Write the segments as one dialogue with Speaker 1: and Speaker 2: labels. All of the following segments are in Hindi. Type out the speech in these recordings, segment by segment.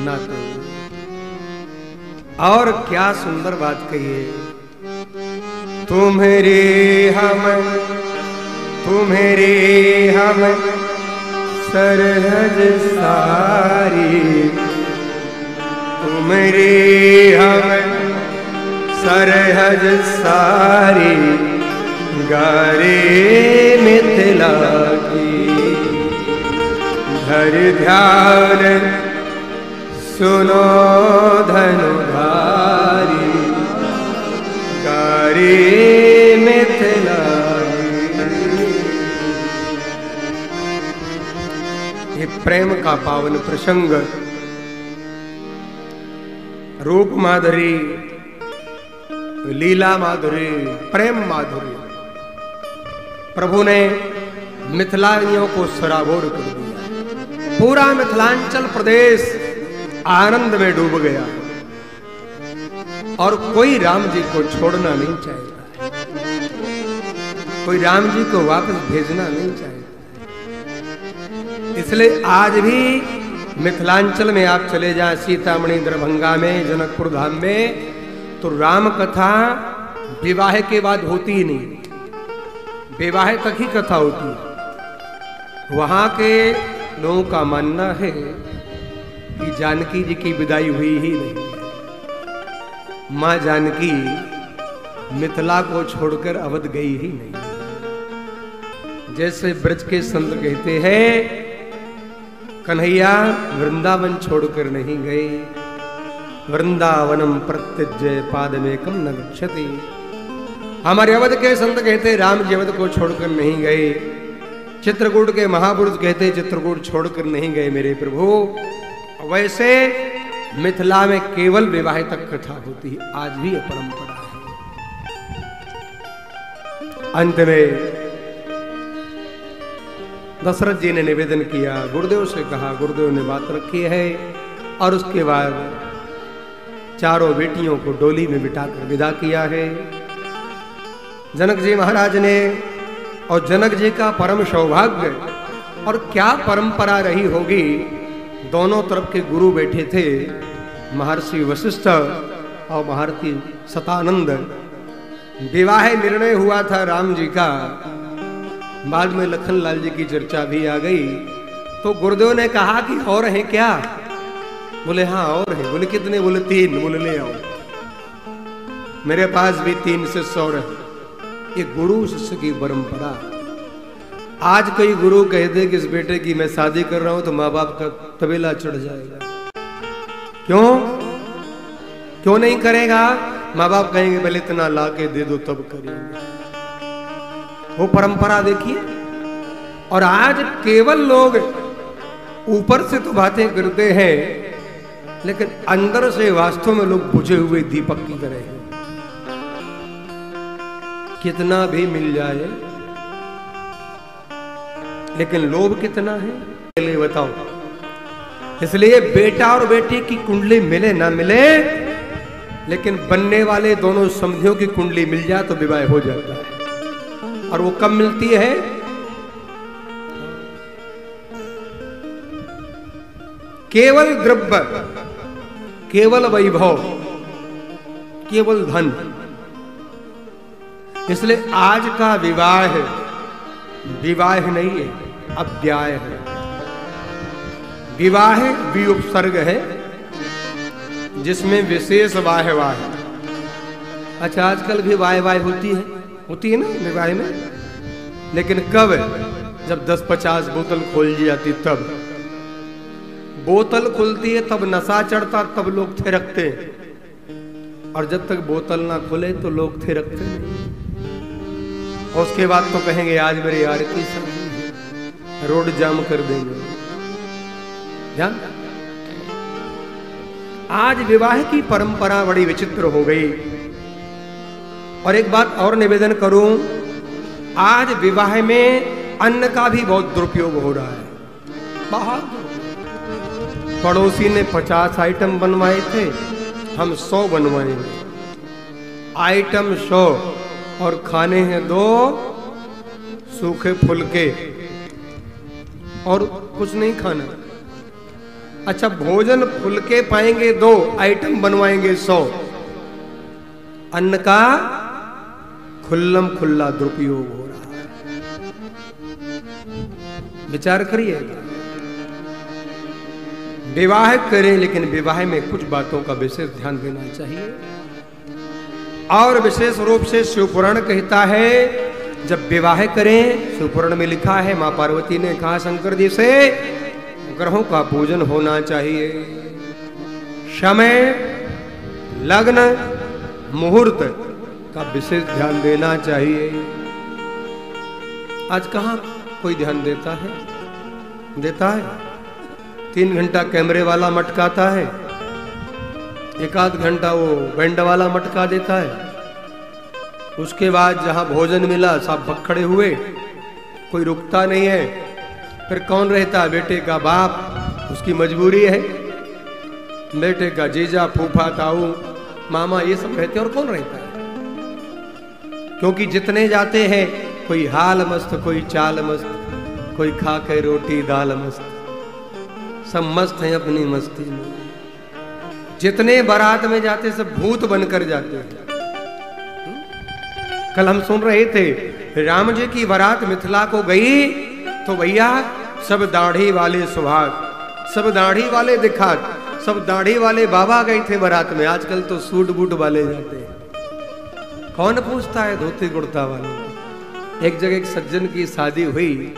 Speaker 1: ना कोई। और क्या सुंदर बात कही है, तुम्हारे हम सरहद सारी, तुम्हारे हम सरहद सारी, गारे मिथिला की। धर ध्यान सुनो धनुधारी, गारे मिथिला की। ये प्रेम का पावन प्रसंग, रूप माधुरी, लीला माधुरी, प्रेम माधुरी, प्रभु ने मिथिलानियों को सराबोर कर दिया। पूरा मिथिलांचल प्रदेश आनंद में डूब गया और कोई राम जी को छोड़ना नहीं चाहेगा, कोई राम जी को वापस भेजना नहीं चाहेगा। इसलिए आज भी मिथिलांचल में आप चले जाएं, सीतामढ़ी, दरभंगा में, जनकपुर धाम में, तो राम कथा विवाह के बाद होती ही नहीं, विवाह तक ही कथा होती है। वहां के लोगों का मानना है कि जानकी जी की विदाई हुई ही नहीं। मां जानकी मिथिला को छोड़कर अवध गई ही नहीं। जैसे ब्रज के संत कहते हैं, कन्हैया वृंदावन छोड़कर नहीं गए, वृंदावनम प्रत्यज्य पादमेकम न गच्छति। हमारे अवध के संत कहते राम जी अवध को छोड़कर नहीं गए। चित्रकूट के महापुरुष कहते चित्रकूट छोड़कर नहीं गए मेरे प्रभु। वैसे मिथिला में केवल विवाह तक कथा होती है, आज भी यह परंपरा है। अंत में दशरथ जी ने निवेदन किया, गुरुदेव से कहा, गुरुदेव ने बात रखी है। और उसके बाद चारों बेटियों को डोली में बिठाकर विदा किया है। जनक जी महाराज ने, और जनक जी का परम सौभाग्य, और क्या परंपरा रही होगी। दोनों तरफ के गुरु बैठे थे, महर्षि वशिष्ठ और महर्षि शतानंद। विवाह निर्णय हुआ था राम जी का। बाद में लखनलाल जी की चर्चा भी आ गई। तो गुरुदेव ने कहा कि और हैं क्या? बोले हाँ और हैं। बोले कितने? बोले 3। बोले ले आओ, मेरे पास भी 3 शिष्य और हैं। ये गुरु शिष्य की परंपरा। आज कोई गुरु कह दे कि इस बेटे की मैं शादी कर रहा हूं तो माँ बाप का तबेला चढ़ जाएगा। क्यों नहीं करेगा? माँ बाप कहेंगे पहले इतना ला के दे दो तब करेंगे। वो परंपरा देखिए। और आज केवल लोग ऊपर से तो बातें करते हैं, लेकिन अंदर से वास्तव में लोग बुझे हुए दीपक की तरह हैं। कितना भी मिल जाए, लेकिन लोभ कितना है पहले बताओ। इसलिए बेटा और बेटी की कुंडली मिले ना मिले, लेकिन बनने वाले दोनों समधियों की कुंडली मिल जाए तो विवाह हो जाता है। और वो कब मिलती है? केवल द्रव्य, केवल वैभव, केवल धन। इसलिए आज का विवाह विवाह नहीं है, अव्याय है। विवाह विउपसर्ग है, जिसमें विशेष वाह है। अच्छा, आजकल भी वाह होती है ना विवाह में, लेकिन कब? जब 10-50 बोतल खोल दी जाती, तब बोतल खुलती है, तब नशा चढ़ता, तब लोग थिरकते। और जब तक बोतल ना खुले तो लोग थिरकते नहीं। और उसके बाद तो कहेंगे आज मेरे यार की शादी है, रोड जाम कर देंगे। ध्यान। आज विवाह की परंपरा बड़ी विचित्र हो गई। और एक बात और निवेदन करूं, आज विवाह में अन्न का भी बहुत दुरुपयोग हो रहा है। बहुत। पड़ोसी ने 50 आइटम बनवाए थे, हम 100 बनवाएंगे। आइटम 100 और खाने हैं 2 सूखे फुलके, और कुछ नहीं खाना। अच्छा, भोजन फुलके पाएंगे 2, आइटम बनवाएंगे 100। अन्न का खुल्लम खुल्ला दुरुपयोग हो रहा है। विचार करिएगा। विवाह करें, लेकिन विवाह में कुछ बातों का विशेष ध्यान देना चाहिए। और विशेष रूप से शिवपुराण कहता है, जब विवाह करें, शिवपुराण में लिखा है, मां पार्वती ने कहा शंकर जी से, ग्रहों का पूजन होना चाहिए। समय, लग्न, मुहूर्त का विशेष ध्यान देना चाहिए। आज कहां कोई ध्यान देता है? देता है? 3 घंटा कैमरे वाला मटकाता है, 1-आध घंटा वो बैंड वाला मटका देता है। उसके बाद जहां भोजन मिला सब बखड़े हुए, कोई रुकता नहीं है। फिर कौन रहता? बेटे का बाप, उसकी मजबूरी है। बेटे का जीजा, फूफा, ताऊ, मामा, ये सब रहते, और कौन रहता है? क्योंकि जितने जाते हैं, कोई हाल मस्त, कोई चाल मस्त, कोई खा के रोटी दाल मस्त, सब मस्त हैं अपनी मस्ती में। जितने बारात में जाते सब भूत बनकर जाते हैं। कल हम सुन रहे थे, राम जी की बारात मिथिला को गई तो भैया सब दाढ़ी वाले सुहाग, सब दाढ़ी वाले दिखात, सब दाढ़ी वाले बाबा गए थे बारात में। आजकल तो सूट बूट वाले जाते हैं। कौन पूछता है धोती कुर्ता वाले? एक जगह एक सज्जन की शादी हुई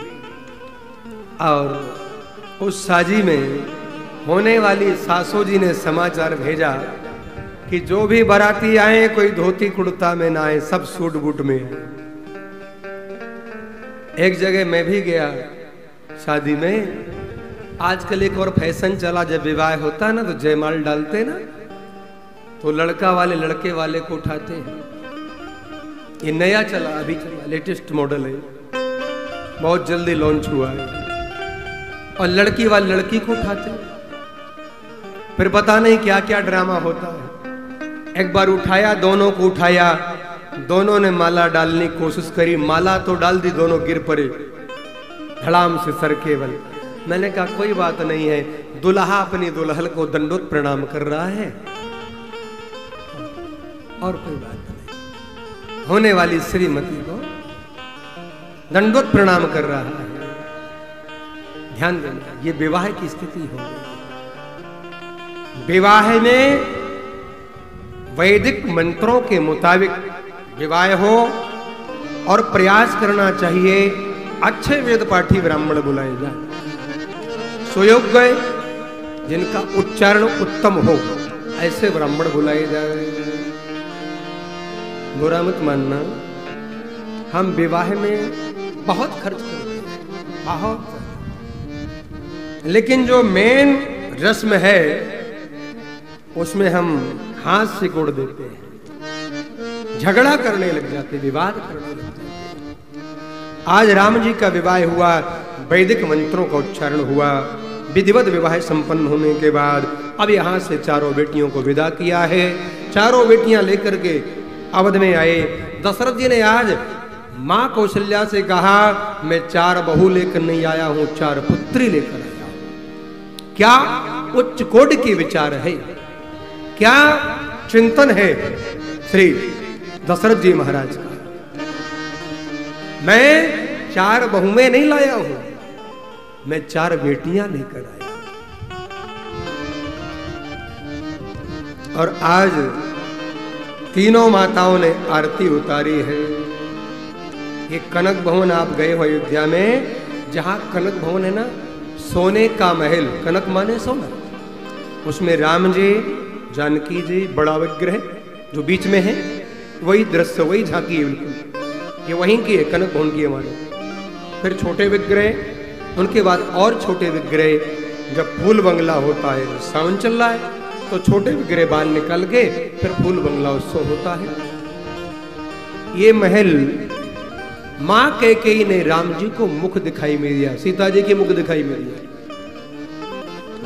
Speaker 1: और उस शादी में होने वाली सासू जी ने समाचार भेजा कि जो भी बाराती आए कोई धोती कुर्ता में ना आए, सब सूट बूट में है। एक जगह मैं भी गया शादी में। आजकल एक और फैशन चला, जब विवाह होता है ना तो जयमाल डालते ना, तो लड़का वाले लड़के वाले को उठाते हैं। ये नया चला, अभी चला, लेटेस्ट मॉडल है, बहुत जल्दी लॉन्च हुआ है। और लड़की वाले लड़की को उठाते हैं। फिर पता नहीं क्या क्या ड्रामा होता है। एक बार उठाया, दोनों को उठाया, दोनों ने माला डालने की कोशिश करी, माला तो डाल दी, दोनों गिर पड़े धड़ाम से सर केवल। मैंने कहा कोई बात नहीं है, दुल्हा अपनी दुल्हन को दंडोत प्रणाम कर रहा है, और कोई बात नहीं। होने वाली श्रीमती को दंडोत प्रणाम कर रहा है। ध्यान देना, ये विवाह की स्थिति हो गई। विवाह में वैदिक मंत्रों के मुताबिक विवाह हो, और प्रयास करना चाहिए अच्छे वेद पाठी ब्राह्मण बुलाए जाए, सुयोग्य, जिनका उच्चारण उत्तम हो, ऐसे ब्राह्मण बुलाए जाए। बुरा मत मानना, हम विवाह में बहुत खर्च करते हैं, बहुत, लेकिन जो मेन रस्म है उसमें हम हाथ से गोड़ देते हैं, झगड़ा करने लग जाते, विवाद करने लग जाते। आज राम जी का विवाह हुआ, वैदिक मंत्रों का उच्चारण हुआ, विधिवत विवाह संपन्न होने के बाद अब यहाँ से चारों बेटियों को विदा किया है। चारों बेटियां लेकर के अवध में आए। दशरथ जी ने आज मां कौशल्या से कहा, मैं 4 बहू लेकर नहीं आया हूं, 4 पुत्री लेकर आया हूं। क्या उच्च कोटि के विचार है, क्या चिंतन है श्री दशरथ जी महाराज का। मैं 4 बहुएं नहीं लाया हूं, मैं 4 बेटियां लेकर आया। और आज तीनों माताओं ने आरती उतारी है। ये कनक भवन आप गए हो अयोध्या में, जहां कनक भवन है ना, सोने का महल, कनक माने सोना, उसमें राम जी, जानकी जी, बड़ा विग्रह जो बीच में है, वही दृश्य, वही झांकी है बिल्कुल। ये वहीं की है, कनक भवन की है हमारे। फिर छोटे विग्रह, उनके बाद और छोटे विग्रह। जब फूल बंगला होता है, सावन चल रहा है, तो छोटे विग्रह बाल निकल के फिर फूल बंगला उत्सव होता है। ये महल मां कैकेयी ने राम जी को मुख दिखाई में दिया, सीता जी के मुख दिखाई में दिया,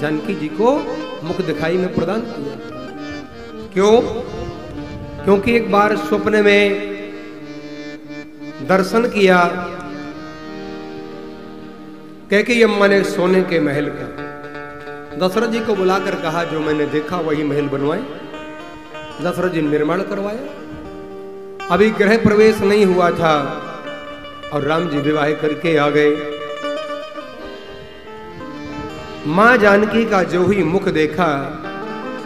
Speaker 1: जानकी जी को मुख दिखाई में प्रदान किया। क्यों? क्योंकि एक बार स्वप्न में दर्शन किया कैकेयी अम्मा ने सोने के महल का। दशरथ जी को बुलाकर कहा जो मैंने देखा वही महल बनवाए। दशरथ जी निर्माण करवाया। अभी गृह प्रवेश नहीं हुआ था और राम जी विवाह करके आ गए। मां जानकी का जो ही मुख देखा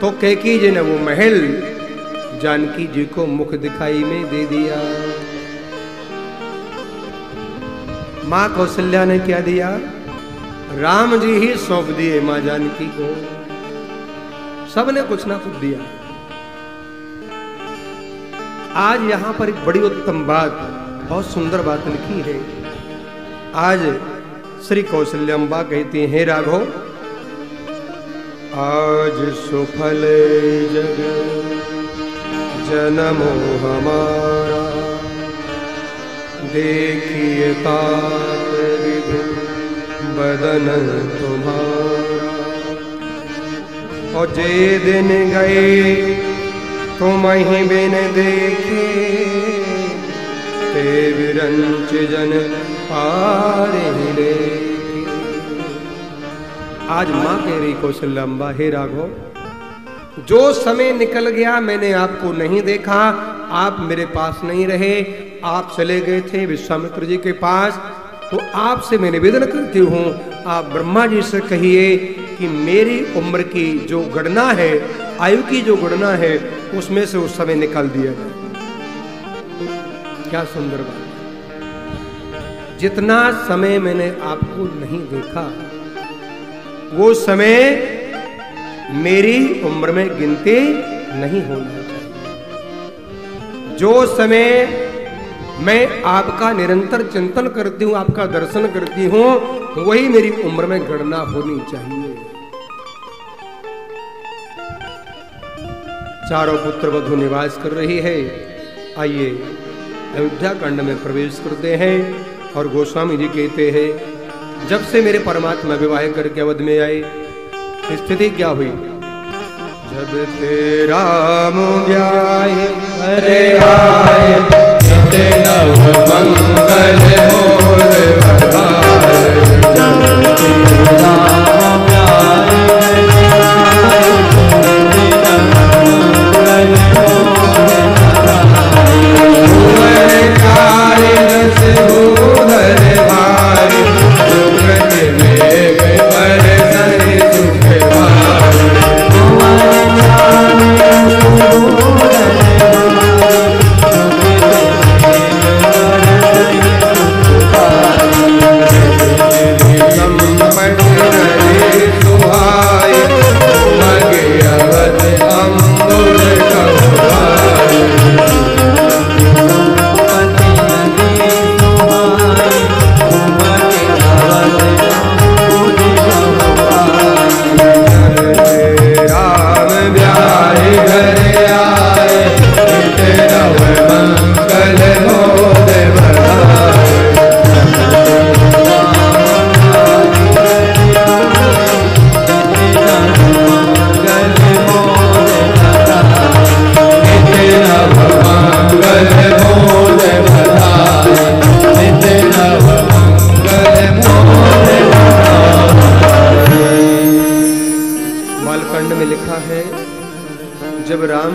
Speaker 1: तो कैकेयी जी ने वो महल जानकी जी को मुख दिखाई में दे दिया। मां कौशल्या ने क्या दिया? राम जी ही सौंप दिए मां जानकी को। सबने कुछ ना कुछ दिया। आज यहां पर एक बड़ी उत्तम बात, बहुत सुंदर बात लिखी है। आज श्री कौशल्याम्बा कहती हैं, राघव आज सुफल जग जन्मो हमारा, देखिए तात विधु बदन तुम्हारा। और जे दिन गए तुम ही बिन देखे, ते विरंच जन पार ले। आज मां कह रही कौशल्याम्बा, हे राघव जो समय निकल गया मैंने आपको नहीं देखा, आप मेरे पास नहीं रहे, आप चले गए थे विश्वामित्र जी के पास, तो आपसे मैं निवेदन करती हूँ आप ब्रह्मा जी से कहिए कि मेरी उम्र की जो गणना है, आयु की जो गणना है, उसमें से उस समय निकाल दिया जाए। क्या सुंदर बात। जितना समय मैंने आपको नहीं देखा वो समय मेरी उम्र में गिनती नहीं होना चाहिए। जो समय मैं आपका निरंतर चिंतन करती हूं, आपका दर्शन करती हूं, वही मेरी उम्र में गणना होनी चाहिए। चारों पुत्र वधू निवास कर रही है। आइए अयोध्या कांड में प्रवेश करते हैं। और गोस्वामी जी कहते हैं, जब से मेरे परमात्मा विवाह करके अवध में आए, स्थिति क्या हुई? जब तेरा मुझाए हरे आए, नव मंगल मोर बधाए, जब तेरा